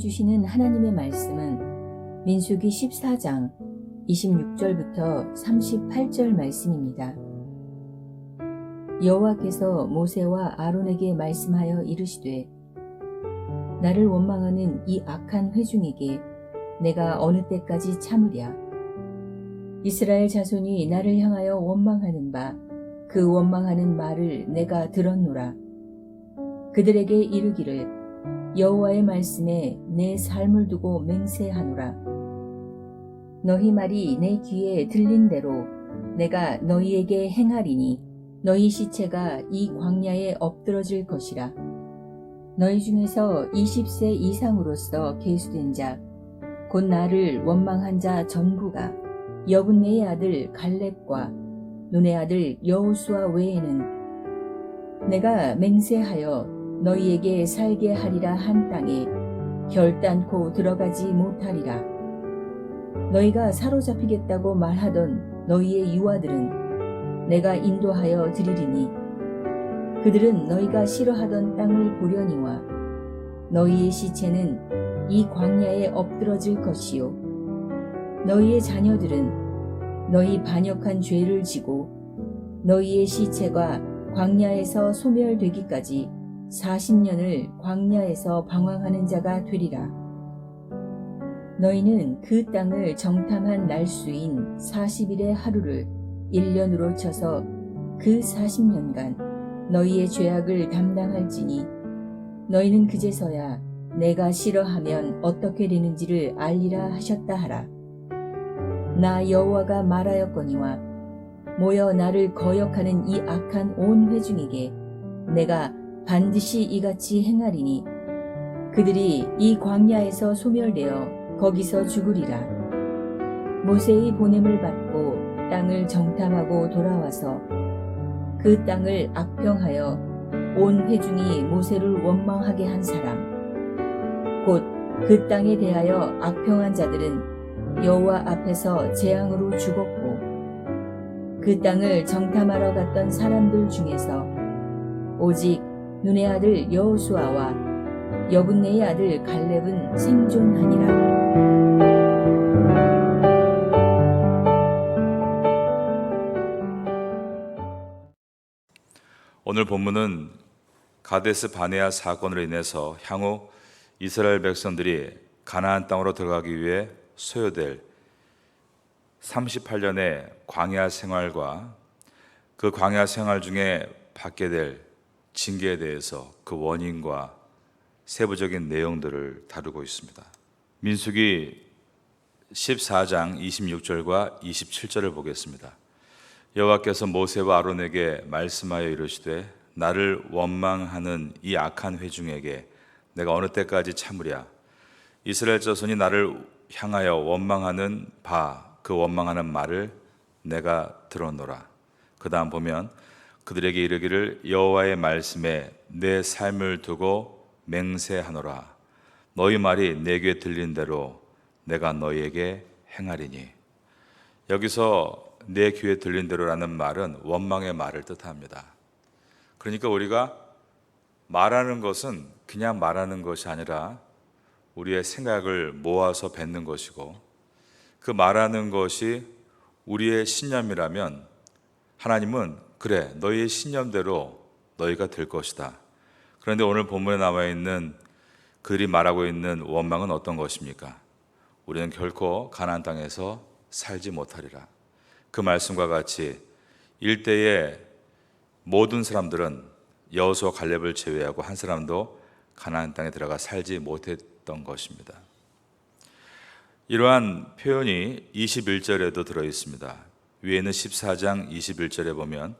주시는 하나님의 말씀은 민수기 14장 26절부터 38절 말씀입니다. 여호와께서 모세와 아론에게 말씀하여 이르시되 나를 원망하는 이 악한 회중에게 내가 어느 때까지 참으랴. 이스라엘 자손이 나를 향하여 원망하는 바 그 원망하는 말을 내가 들었노라. 그들에게 이르기를 여호와의 말씀에 내 삶을 두고 맹세하노라. 너희 말이 내 귀에 들린 대로 내가 너희에게 행하리니 너희 시체가 이 광야에 엎드러질 것이라. 너희 중에서 20세 이상으로서 계수된 자 곧 나를 원망한 자 전부가 여분네의 아들 갈렙과 눈의 아들 여호수아 외에는 내가 맹세하여 너희에게 살게 하리라 한 땅에 결단코 들어가지 못하리라. 너희가 사로잡히겠다고 말하던 너희의 유아들은 내가 인도하여 드리리니 그들은 너희가 싫어하던 땅을 보려니와 너희의 시체는 이 광야에 엎드러질 것이요 너희의 자녀들은 너희 반역한 죄를 지고 너희의 시체가 광야에서 소멸되기까지 40년을 광야에서 방황하는 자가 되리라. 너희는 그 땅을 정탐한 날수인 40일의 하루를 1년으로 쳐서 그 40년간 너희의 죄악을 담당할지니 너희는 그제서야 내가 싫어하면 어떻게 되는지를 알리라 하셨다 하라. 나 여호와가 말하였거니와 모여 나를 거역하는 이 악한 온 회중에게 내가 반드시 이같이 행하리니 그들이 이 광야에서 소멸되어 거기서 죽으리라. 모세의 보냄을 받고 땅을 정탐하고 돌아와서 그 땅을 악평하여 온 회중이 모세를 원망하게 한 사람 곧 그 땅에 대하여 악평한 자들은 여호와 앞에서 재앙으로 죽었고 그 땅을 정탐하러 갔던 사람들 중에서 오직 눈의 아들 여호수아와 여분네의 아들 갈렙은 생존하니라. 오늘 본문은 가데스 바네아 사건으로 인해서 향후 이스라엘 백성들이 가나안 땅으로 들어가기 위해 소요될 38년의 광야 생활과 그 광야 생활 중에 받게 될 징계에 대해서 그 원인과 세부적인 내용들을 다루고 있습니다. 민수기 14장 26절과 27절을 보겠습니다. 여호와께서 모세와 아론에게 말씀하여 이르시되 나를 원망하는 이 악한 회중에게 내가 어느 때까지 참으랴. 이스라엘 자손이 나를 향하여 원망하는 바 그 원망하는 말을 내가 들었노라. 그 다음 보면 그들에게 이르기를 여호와의 말씀에 내 삶을 두고 맹세하노라. 너희 말이 내 귀에 들린 대로 내가 너희에게 행하리니. 여기서 내 귀에 들린 대로라는 말은 원망의 말을 뜻합니다. 그러니까 우리가 말하는 것은 그냥 말하는 것이 아니라 우리의 생각을 모아서 뱉는 것이고 그 말하는 것이 우리의 신념이라면 하나님은 그래 너희의 신념대로 너희가 될 것이다. 그런데 오늘 본문에 나와 있는 그들이 말하고 있는 원망은 어떤 것입니까? 우리는 결코 가나안 땅에서 살지 못하리라. 그 말씀과 같이 일대의 모든 사람들은 여호수아 갈렙을 제외하고 한 사람도 가나안 땅에 들어가 살지 못했던 것입니다. 이러한 표현이 21절에도 들어 있습니다. 위에는 14장 21절에 보면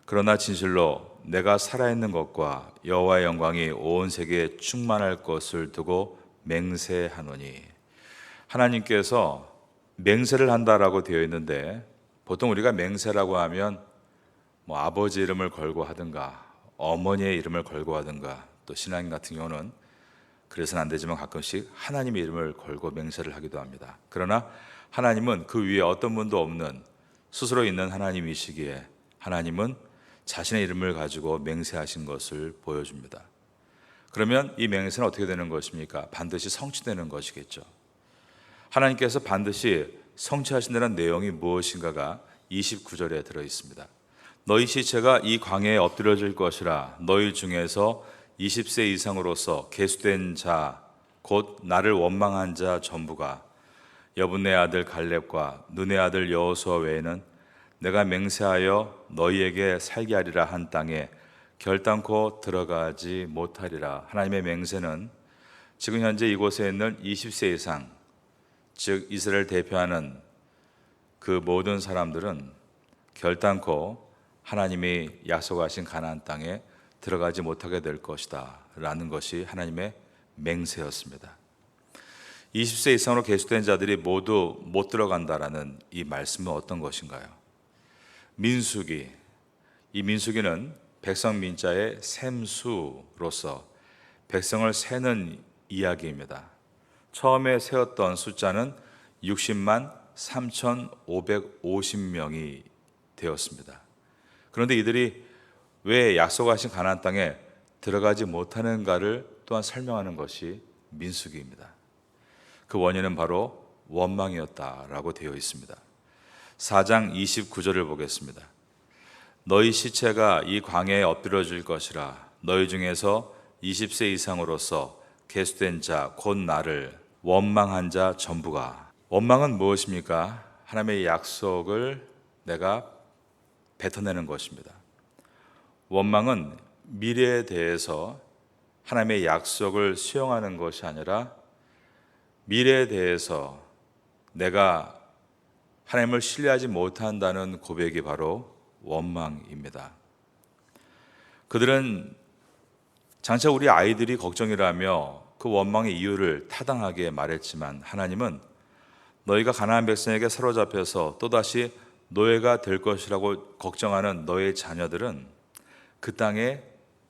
그러나 진실로 내가 살아있는 것과 여호와의 영광이 온 세계에 충만할 것을 두고 맹세하노니. 하나님께서 맹세를 한다라고 되어 있는데 보통 우리가 맹세라고 하면 아버지 이름을 걸고 하든가 어머니의 이름을 걸고 하든가 또 신앙인 같은 경우는 그래서는 안 되지만 가끔씩 하나님의 이름을 걸고 맹세를 하기도 합니다. 그러나 하나님은 그 위에 어떤 분도 없는 스스로 있는 하나님이시기에 하나님은 자신의 이름을 가지고 맹세하신 것을 보여줍니다. 그러면 이 맹세는 어떻게 되는 것입니까? 반드시 성취되는 것이겠죠. 하나님께서 반드시 성취하신다는 내용이 무엇인가가 29절에 들어 있습니다. 너희 시체가 이 광야에 엎드려질 것이라. 너희 중에서 20세 이상으로서 계수된 자 곧 나를 원망한 자 전부가 여분네 아들 갈렙과 눈의 아들 여호수아 외에는 내가 맹세하여 너희에게 살게 하리라 한 땅에 결단코 들어가지 못하리라. 하나님의 맹세는 지금 현재 이곳에 있는 20세 이상, 즉 이스라엘 대표하는 그 모든 사람들은 결단코 하나님이 약속하신 가나안 땅에 들어가지 못하게 될 것이다 라는 것이 하나님의 맹세였습니다. 20세 이상으로 계수된 자들이 모두 못 들어간다라는 이 말씀은 어떤 것인가요? 민수기, 이 민수기는 백성 민자의 셈수로서 백성을 세는 이야기입니다. 처음에 세웠던 숫자는 60만 3,550명이 되었습니다. 그런데 이들이 왜 약속하신 가나안 땅에 들어가지 못하는가를 또한 설명하는 것이 민수기입니다. 그 원인은 바로 원망이었다라고 되어 있습니다. 4장 29절을 보겠습니다. 너희 시체가 이 광야에 엎드려질 것이라. 너희 중에서 20세 이상으로서 계수된 자 곧 나를 원망한 자 전부가. 원망은 무엇입니까? 하나님의 약속을 내가 뱉어내는 것입니다. 원망은 미래에 대해서 하나님의 약속을 수용하는 것이 아니라 미래에 대해서 내가 하나님을 신뢰하지 못한다는 고백이 바로 원망입니다. 그들은 장차 우리 아이들이 걱정이라며 그 원망의 이유를 타당하게 말했지만 하나님은 너희가 가나안 백성에게 사로잡혀서 또다시 노예가 될 것이라고 걱정하는 너의 자녀들은 그 땅의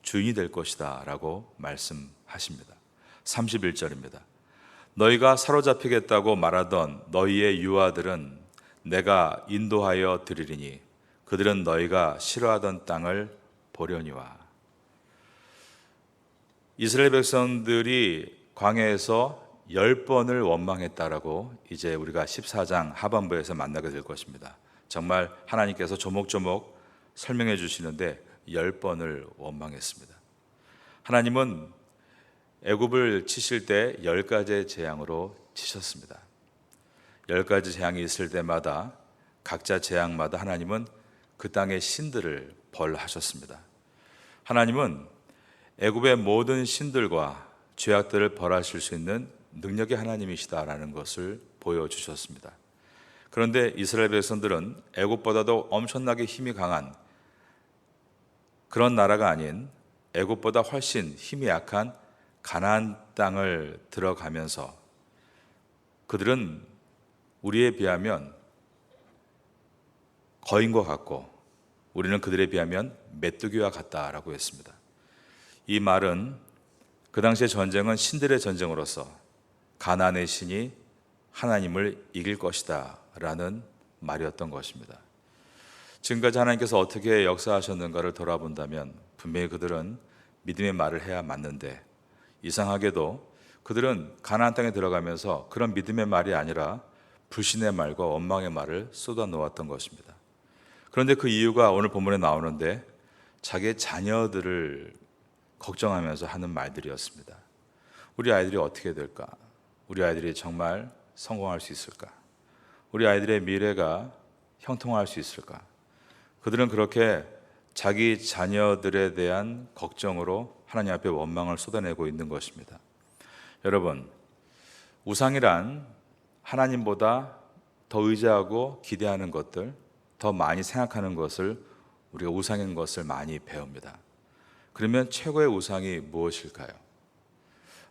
주인이 될 것이다 라고 말씀하십니다. 31절입니다. 너희가 사로잡히겠다고 말하던 너희의 유아들은 내가 인도하여 드리리니 그들은 너희가 싫어하던 땅을 보려니와. 이스라엘 백성들이 광야에서 10번을 원망했다라고 이제 우리가 14장 하반부에서 만나게 될 것입니다. 정말 하나님께서 조목조목 설명해 주시는데 10번을 원망했습니다. 하나님은 애굽을 치실 때 10가지의 재앙으로 치셨습니다. 10가지 재앙이 있을 때마다 각자 재앙마다 하나님은 그 땅의 신들을 벌하셨습니다. 하나님은 애굽의 모든 신들과 죄악들을 벌하실 수 있는 능력의 하나님이시다라는 것을 보여주셨습니다. 그런데 이스라엘 백성들은 애굽보다도 엄청나게 힘이 강한 그런 나라가 아닌 애굽보다 훨씬 힘이 약한 가나안 땅을 들어가면서 그들은 우리에 비하면 거인과 같고 우리는 그들에 비하면 메뚜기와 같다라고 했습니다. 이 말은 그 당시의 전쟁은 신들의 전쟁으로서 가나안의 신이 하나님을 이길 것이다 라는 말이었던 것입니다. 지금까지 하나님께서 어떻게 역사하셨는가를 돌아본다면 분명히 그들은 믿음의 말을 해야 맞는데 이상하게도 그들은 가나안 땅에 들어가면서 그런 믿음의 말이 아니라 불신의 말과 원망의 말을 쏟아놓았던 것입니다. 그런데 그 이유가 오늘 본문에 나오는데 자기의 자녀들을 걱정하면서 하는 말들이었습니다. 우리 아이들이 어떻게 될까? 우리 아이들이 정말 성공할 수 있을까? 우리 아이들의 미래가 형통할 수 있을까? 그들은 그렇게 자기 자녀들에 대한 걱정으로 하나님 앞에 원망을 쏟아내고 있는 것입니다. 여러분, 우상이란 하나님보다 더 의지하고 기대하는 것들, 더 많이 생각하는 것을 우리가 우상인 것을 많이 배웁니다. 그러면 최고의 우상이 무엇일까요?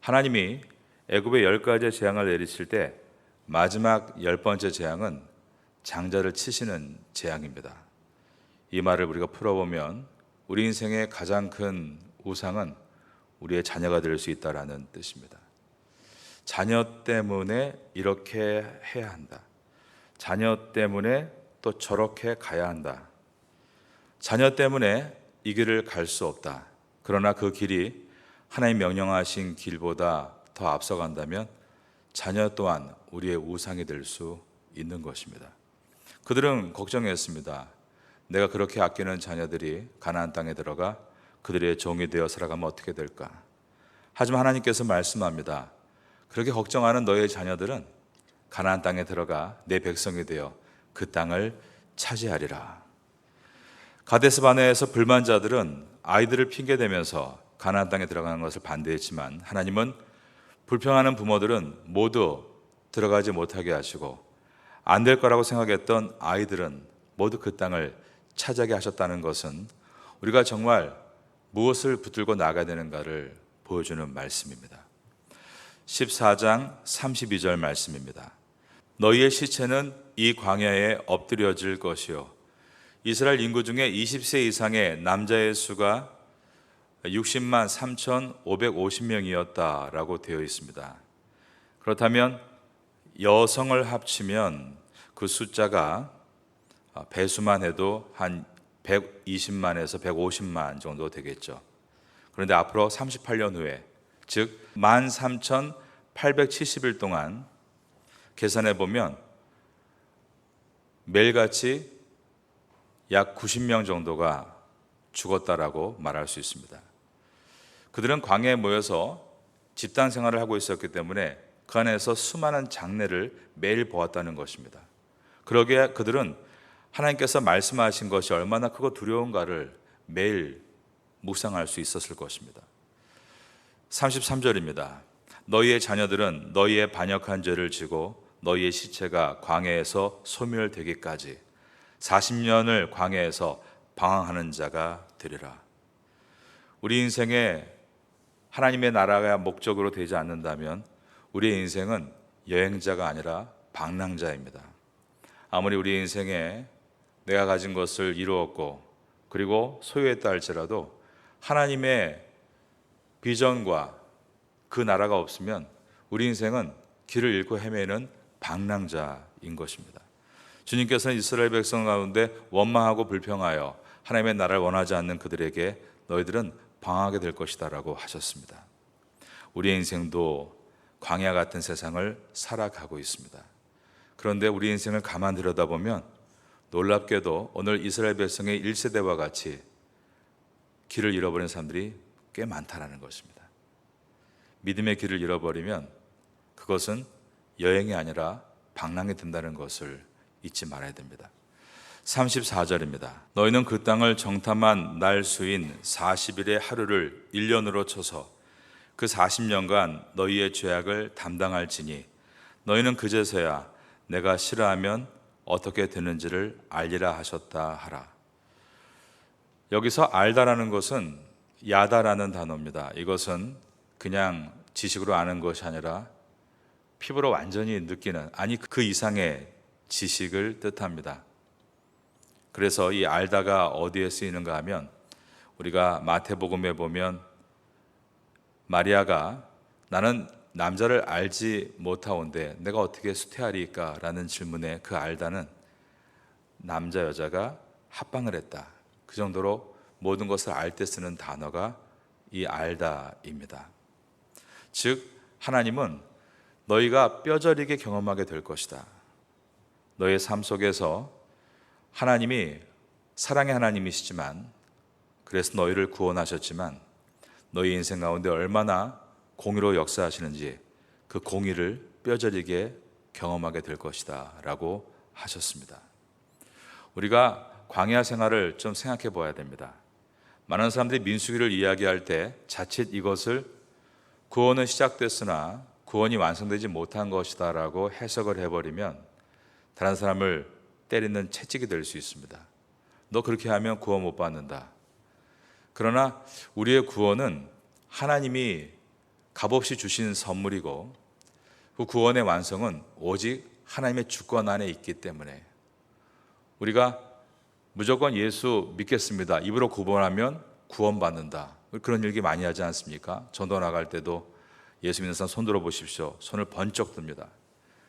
하나님이 애굽에 10가지의 재앙을 내리실 때 마지막 10번째 재앙은 장자를 치시는 재앙입니다. 이 말을 우리가 풀어보면 우리 인생의 가장 큰 우상은 우리의 자녀가 될 수 있다라는 뜻입니다. 자녀 때문에 이렇게 해야 한다. 자녀 때문에 또 저렇게 가야 한다. 자녀 때문에 이 길을 갈 수 없다. 그러나 그 길이 하나님 명령하신 길보다 더 앞서간다면 자녀 또한 우리의 우상이 될 수 있는 것입니다. 그들은 걱정했습니다. 내가 그렇게 아끼는 자녀들이 가나안 땅에 들어가 그들의 종이 되어 살아가면 어떻게 될까? 하지만 하나님께서 말씀합니다. 그렇게 걱정하는 너의 자녀들은 가나안 땅에 들어가 내 백성이 되어 그 땅을 차지하리라. 가데스 바네에서 불만자들은 아이들을 핑계대면서 가나안 땅에 들어가는 것을 반대했지만 하나님은 불평하는 부모들은 모두 들어가지 못하게 하시고 안 될 거라고 생각했던 아이들은 모두 그 땅을 차지하게 하셨다는 것은 우리가 정말 무엇을 붙들고 나가야 되는가를 보여주는 말씀입니다. 14장 32절 말씀입니다. 너희의 시체는 이 광야에 엎드려질 것이요 이스라엘 인구 중에 20세 이상의 남자의 수가 60만 3,550명이었다라고 되어 있습니다. 그렇다면 여성을 합치면 그 숫자가 배수만 해도 한 120만에서 150만 정도 되겠죠. 그런데 앞으로 38년 후에 즉 13,870일 동안 계산해 보면 매일같이 약 90명 정도가 죽었다라고 말할 수 있습니다. 그들은 광야에 모여서 집단 생활을 하고 있었기 때문에 그 안에서 수많은 장례를 매일 보았다는 것입니다. 그러기에 그들은 하나님께서 말씀하신 것이 얼마나 크고 두려운가를 매일 묵상할 수 있었을 것입니다. 33절입니다. 너희의 자녀들은 너희의 반역한 죄를 지고 너희의 시체가 광야에서 소멸되기까지 40년을 광야에서 방황하는 자가 되리라. 우리 인생에 하나님의 나라가 목적으로 되지 않는다면 우리의 인생은 여행자가 아니라 방랑자입니다. 아무리 우리 인생에 내가 가진 것을 이루었고 그리고 소유했다 할지라도 하나님의 비전과 그 나라가 없으면 우리 인생은 길을 잃고 헤매는 방랑자인 것입니다. 주님께서는 이스라엘 백성 가운데 원망하고 불평하여 하나님의 나라를 원하지 않는 그들에게 너희들은 방황하게 될 것이다 라고 하셨습니다. 우리의 인생도 광야 같은 세상을 살아가고 있습니다. 그런데 우리 인생을 가만 들여다보면 놀랍게도 오늘 이스라엘 백성의 1세대와 같이 길을 잃어버린 사람들이 꽤 많다라는 것입니다. 믿음의 길을 잃어버리면 그것은 여행이 아니라 방랑이 된다는 것을 잊지 말아야 됩니다. 34절입니다. 너희는 그 땅을 정탐한 날 수인 40일의 하루를 1년으로 쳐서 그 40년간 너희의 죄악을 담당할지니 너희는 그제서야 내가 싫어하면 어떻게 되는지를 알리라 하셨다 하라. 여기서 알다라는 것은 야다라는 단어입니다. 이것은 그냥 지식으로 아는 것이 아니라 피부로 완전히 느끼는, 아니 그 이상의 지식을 뜻합니다. 그래서 이 알다가 어디에 쓰이는가 하면 우리가 마태복음에 보면 마리아가 나는 남자를 알지 못하온데 내가 어떻게 수태하리까? 라는 질문에 그 알다는 남자 여자가 합방을 했다. 그 정도로 모든 것을 알 때 쓰는 단어가 이 알다입니다. 즉 하나님은 너희가 뼈저리게 경험하게 될 것이다. 너의 삶 속에서 하나님이 사랑의 하나님이시지만 그래서 너희를 구원하셨지만 너희 인생 가운데 얼마나 공의로 역사하시는지 그 공의를 뼈저리게 경험하게 될 것이다 라고 하셨습니다. 우리가 광야 생활을 좀 생각해 봐야 됩니다. 많은 사람들이 민수기를 이야기할 때 자칫 이것을 구원은 시작됐으나 구원이 완성되지 못한 것이다 라고 해석을 해버리면 다른 사람을 때리는 채찍이 될 수 있습니다. 너 그렇게 하면 구원 못 받는다. 그러나 우리의 구원은 하나님이 값없이 주신 선물이고 그 구원의 완성은 오직 하나님의 주권 안에 있기 때문에 우리가 무조건 예수 믿겠습니다. 입으로 구원하면 구원받는다. 그런 얘기 많이 하지 않습니까? 전도 나갈 때도 예수 믿는 사람 손 들어보십시오. 손을 번쩍 듭니다.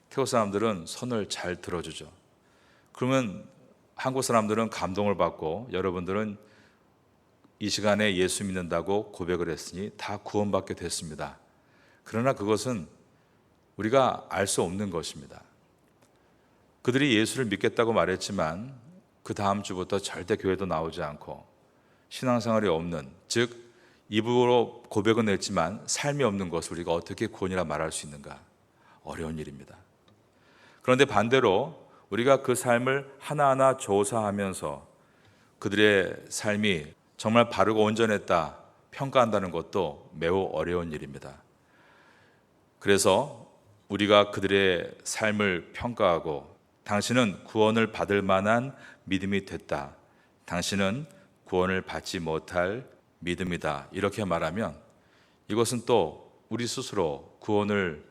태국 사람들은 손을 잘 들어주죠. 그러면 한국 사람들은 감동을 받고 여러분들은 이 시간에 예수 믿는다고 고백을 했으니 다 구원받게 됐습니다. 그러나 그것은 우리가 알 수 없는 것입니다. 그들이 예수를 믿겠다고 말했지만 그 다음 주부터 절대 교회도 나오지 않고 신앙생활이 없는, 즉 입으로 고백은 했지만 삶이 없는 것을 우리가 어떻게 구원이라 말할 수 있는가? 어려운 일입니다. 그런데 반대로 우리가 그 삶을 하나하나 조사하면서 그들의 삶이 정말 바르고 온전했다 평가한다는 것도 매우 어려운 일입니다. 그래서 우리가 그들의 삶을 평가하고 당신은 구원을 받을 만한 믿음이 됐다, 당신은 구원을 받지 못할 믿음이다, 이렇게 말하면 이것은 또 우리 스스로 구원을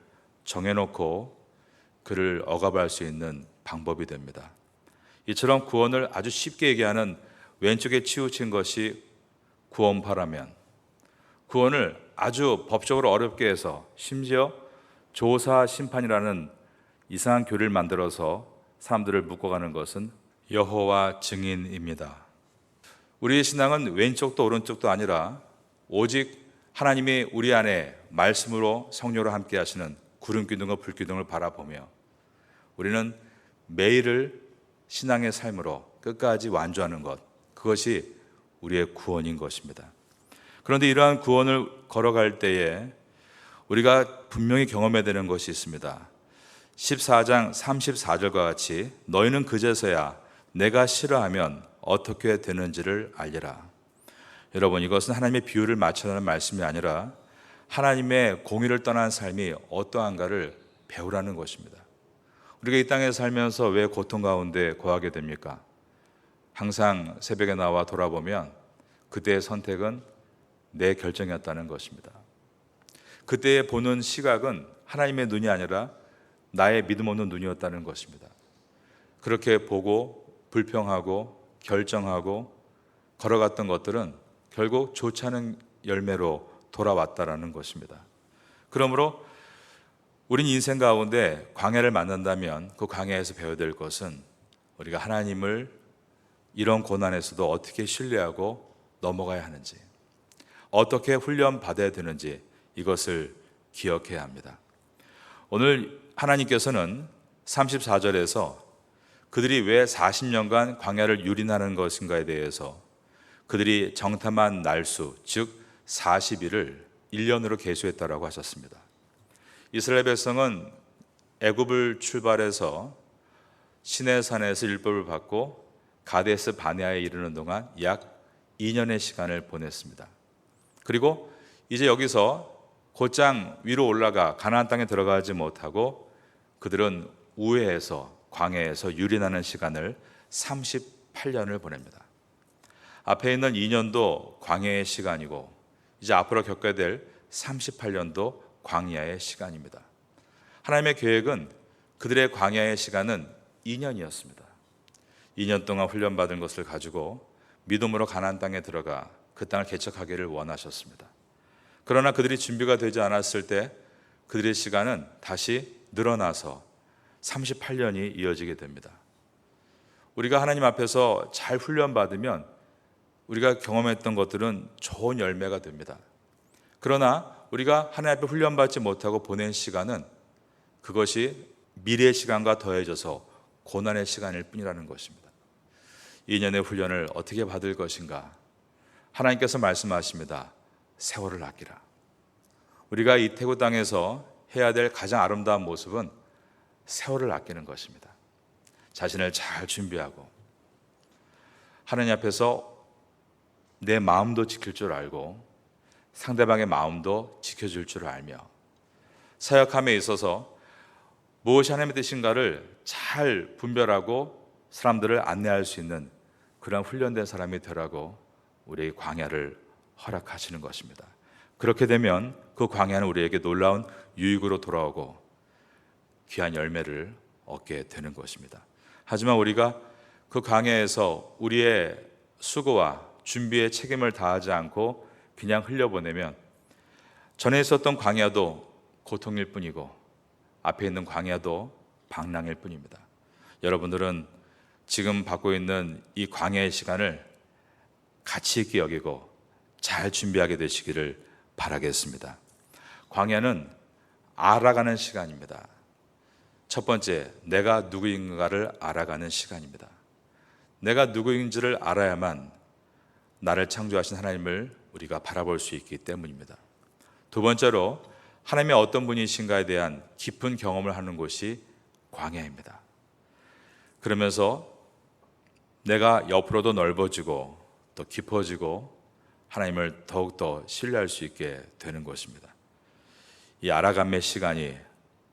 정해놓고 그를 억압할 수 있는 방법이 됩니다. 이처럼 구원을 아주 쉽게 얘기하는 왼쪽에 치우친 것이 구원파라면, 구원을 아주 법적으로 어렵게 해서 심지어 조사 심판이라는 이상한 교리를 만들어서 사람들을 묶어가는 것은 여호와 증인입니다. 우리의 신앙은 왼쪽도 오른쪽도 아니라 오직 하나님이 우리 안에 말씀으로 성령으로 함께 하시는 구름기둥과 불기둥을 바라보며 우리는 매일을 신앙의 삶으로 끝까지 완주하는 것, 그것이 우리의 구원인 것입니다. 그런데 이러한 구원을 걸어갈 때에 우리가 분명히 경험해야 되는 것이 있습니다. 14장 34절과 같이 너희는 그제서야 내가 싫어하면 어떻게 되는지를 알리라. 여러분, 이것은 하나님의 비유를 맞춰라는 말씀이 아니라 하나님의 공의를 떠난 삶이 어떠한가를 배우라는 것입니다. 우리가 이 땅에 살면서 왜 고통 가운데 거하게 됩니까? 항상 새벽에 나와 돌아보면 그때의 선택은 내 결정이었다는 것입니다. 그때 보는 시각은 하나님의 눈이 아니라 나의 믿음 없는 눈이었다는 것입니다. 그렇게 보고 불평하고 결정하고 걸어갔던 것들은 결국 좋지 않은 열매로 돌아왔다라는 것입니다. 그러므로 우린 인생 가운데 광야를 만난다면 그 광야에서 배워야 될 것은 우리가 하나님을 이런 고난에서도 어떻게 신뢰하고 넘어가야 하는지, 어떻게 훈련 받아야 되는지 이것을 기억해야 합니다. 오늘 하나님께서는 34절에서 그들이 왜 40년간 광야를 유린하는 것인가에 대해서 그들이 정탐한 날수, 즉 40일을 1년으로 계수했다라고 하셨습니다. 이스라엘 백성은 애굽을 출발해서 시내산에서 율법을 받고 가데스 바네아에 이르는 동안 약 2년의 시간을 보냈습니다. 그리고 이제 여기서 곧장 위로 올라가 가나안 땅에 들어가지 못하고 그들은 우회해서 광야에서 유린하는 시간을 38년을 보냅니다. 앞에 있는 2년도 광야의 시간이고 이제 앞으로 겪어야 될 38년도 광야의 시간입니다. 하나님의 계획은 그들의 광야의 시간은 2년이었습니다. 2년 동안 훈련받은 것을 가지고 믿음으로 가나안 땅에 들어가 그 땅을 개척하기를 원하셨습니다. 그러나 그들이 준비가 되지 않았을 때 그들의 시간은 다시 늘어나서 38년이 이어지게 됩니다. 우리가 하나님 앞에서 잘 훈련받으면 우리가 경험했던 것들은 좋은 열매가 됩니다. 그러나 우리가 하나님 앞에 훈련받지 못하고 보낸 시간은 그것이 미래의 시간과 더해져서 고난의 시간일 뿐이라는 것입니다. 2년의 훈련을 어떻게 받을 것인가? 하나님께서 말씀하십니다. 세월을 아끼라. 우리가 이 태국 땅에서 해야 될 가장 아름다운 모습은 세월을 아끼는 것입니다. 자신을 잘 준비하고 하나님 앞에서 내 마음도 지킬 줄 알고 상대방의 마음도 지켜줄 줄 알며 사역함에 있어서 무엇이 하나님의 뜻인가를 잘 분별하고 사람들을 안내할 수 있는 그런 훈련된 사람이 되라고 우리 광야를 허락하시는 것입니다. 그렇게 되면 그 광야는 우리에게 놀라운 유익으로 돌아오고 귀한 열매를 얻게 되는 것입니다. 하지만 우리가 그 광야에서 우리의 수고와 준비의 책임을 다하지 않고 그냥 흘려보내면 전에 있었던 광야도 고통일 뿐이고 앞에 있는 광야도 방랑일 뿐입니다. 여러분들은 지금 받고 있는 이 광야의 시간을 가치 있게 여기고 잘 준비하게 되시기를 바라겠습니다. 광야는 알아가는 시간입니다. 첫 번째, 내가 누구인가를 알아가는 시간입니다. 내가 누구인지를 알아야만 나를 창조하신 하나님을 우리가 바라볼 수 있기 때문입니다. 두 번째로, 하나님의 어떤 분이신가에 대한 깊은 경험을 하는 곳이 광야입니다. 그러면서 내가 옆으로도 넓어지고 또 깊어지고 하나님을 더욱더 신뢰할 수 있게 되는 것입니다. 이 알아감의 시간이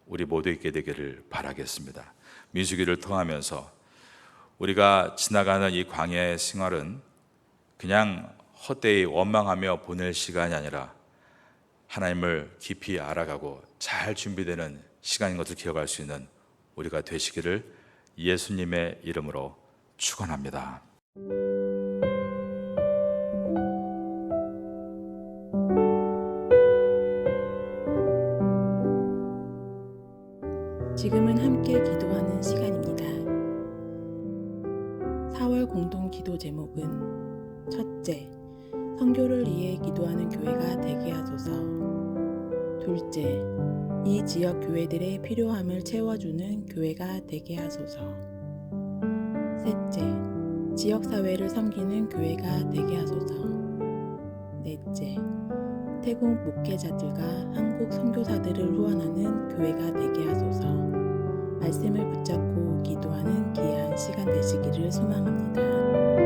우리 모두 있게 되기를 바라겠습니다. 민수기를 통하면서 우리가 지나가는 이 광야의 생활은 그냥 헛되이 원망하며 보낼 시간이 아니라 하나님을 깊이 알아가고 잘 준비되는 시간인 것을 기억할 수 있는 우리가 되시기를 예수님의 이름으로 축원합니다. 지금은 함께 기도하는 시간입니다. 4월 공동 기도 제목은 첫째, 선교를 위해 기도하는 교회가 되게 하소서. 둘째, 이 지역 교회들의 필요함을 채워주는 교회가 되게 하소서. 셋째, 지역사회를 섬기는 교회가 되게 하소서. 넷째, 태국 목회자들과 한국 선교사들을 후원하는 교회가 되게 하소서. 말씀을 붙잡고 기도하는 귀한 시간 되시기를 소망합니다.